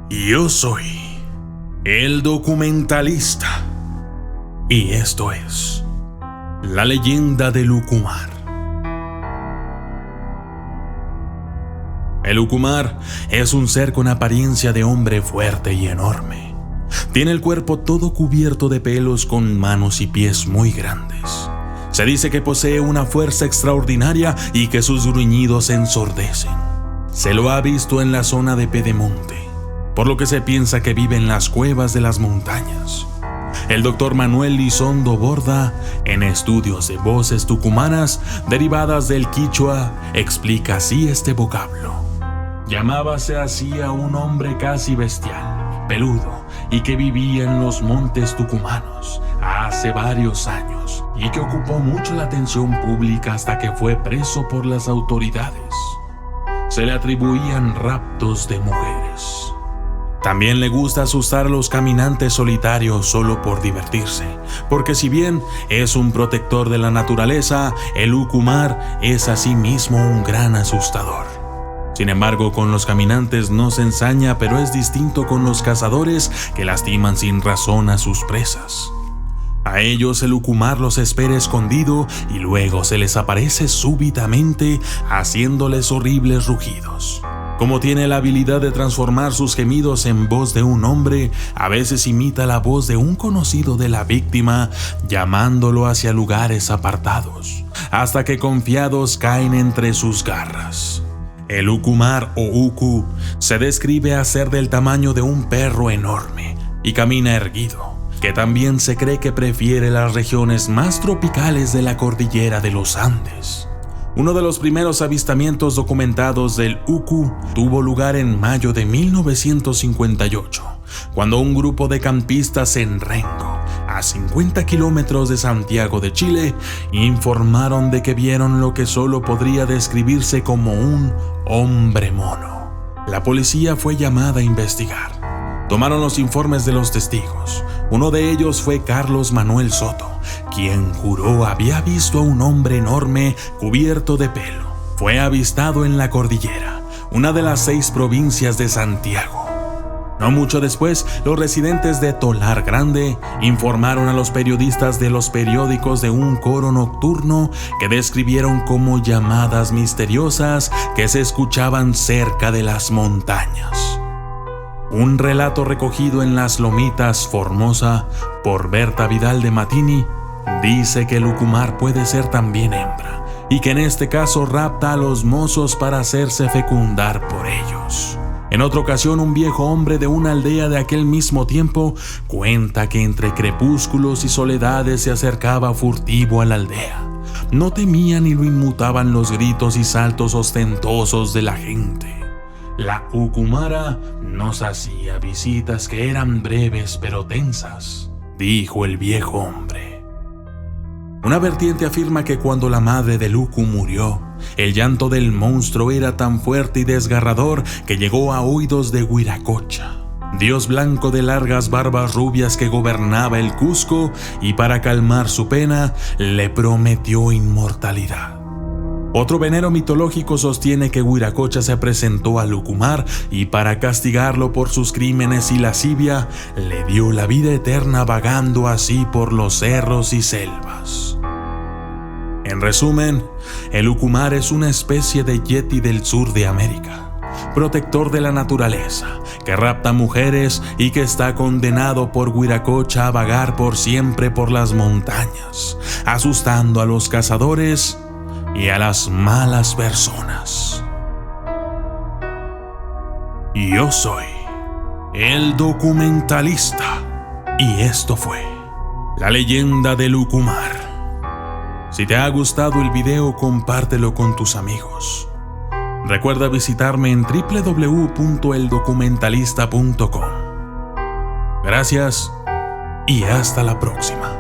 Yo soy el documentalista y esto es la leyenda del Ucumar. El Ucumar es un ser con apariencia de hombre fuerte y enorme. Tiene el cuerpo todo cubierto de pelos con manos y pies muy grandes. Se dice que posee una fuerza extraordinaria y que sus gruñidos ensordecen. Se lo ha visto en la zona de Pedemonte, por lo que se piensa que vive en las cuevas de las montañas. El doctor Manuel Lizondo Borda, en estudios de voces tucumanas derivadas del quichua, explica así este vocablo. Llamábase así a un hombre casi bestial, peludo, y que vivía en los montes tucumanos hace varios años, y que ocupó mucho la atención pública hasta que fue preso por las autoridades. Se le atribuían raptos de mujeres. También le gusta asustar a los caminantes solitarios solo por divertirse, porque si bien es un protector de la naturaleza, el Ucumar es asimismo un gran asustador. Sin embargo, con los caminantes no se ensaña, pero es distinto con los cazadores que lastiman sin razón a sus presas. A ellos el Ucumar los espera escondido y luego se les aparece súbitamente haciéndoles horribles rugidos. Como tiene la habilidad de transformar sus gemidos en voz de un hombre, a veces imita la voz de un conocido de la víctima, llamándolo hacia lugares apartados, hasta que confiados caen entre sus garras. El Ucumar o Ucu se describe a ser del tamaño de un perro enorme y camina erguido, que también se cree que prefiere las regiones más tropicales de la cordillera de los Andes. Uno de los primeros avistamientos documentados del Ucu tuvo lugar en mayo de 1958, cuando un grupo de campistas en Rengo, a 50 kilómetros de Santiago de Chile, informaron de que vieron lo que solo podría describirse como un hombre mono. La policía fue llamada a investigar. Tomaron los informes de los testigos. Uno de ellos fue Carlos Manuel Soto, quien juró había visto a un hombre enorme cubierto de pelo. Fue avistado en la cordillera, una de las 6 provincias de Santiago. No mucho después, los residentes de Tolar Grande informaron a los periodistas de los periódicos de un coro nocturno que describieron como llamadas misteriosas que se escuchaban cerca de las montañas. Un relato recogido en Las Lomitas, Formosa, por Berta Vidal de Matini, dice que el Ucumar puede ser también hembra, y que en este caso rapta a los mozos para hacerse fecundar por ellos. En otra ocasión, un viejo hombre de una aldea de aquel mismo tiempo cuenta que entre crepúsculos y soledades se acercaba furtivo a la aldea. No temía ni lo inmutaban los gritos y saltos ostentosos de la gente. La Ucumara nos hacía visitas que eran breves pero tensas, dijo el viejo hombre. Una vertiente afirma que cuando la madre del Ucu murió, el llanto del monstruo era tan fuerte y desgarrador que llegó a oídos de Huiracocha, dios blanco de largas barbas rubias que gobernaba el Cusco, y para calmar su pena le prometió inmortalidad. Otro venero mitológico sostiene que Huiracocha se presentó al Ucumar y para castigarlo por sus crímenes y lascivia, le dio la vida eterna vagando así por los cerros y selvas. En resumen, el Ucumar es una especie de yeti del sur de América, protector de la naturaleza, que rapta mujeres y que está condenado por Huiracocha a vagar por siempre por las montañas, asustando a los cazadores y a las malas personas. Yo soy el documentalista y esto fue la leyenda del Ucumar. Si te ha gustado el video, compártelo con tus amigos. Recuerda visitarme en www.eldocumentalista.com. Gracias y hasta la próxima.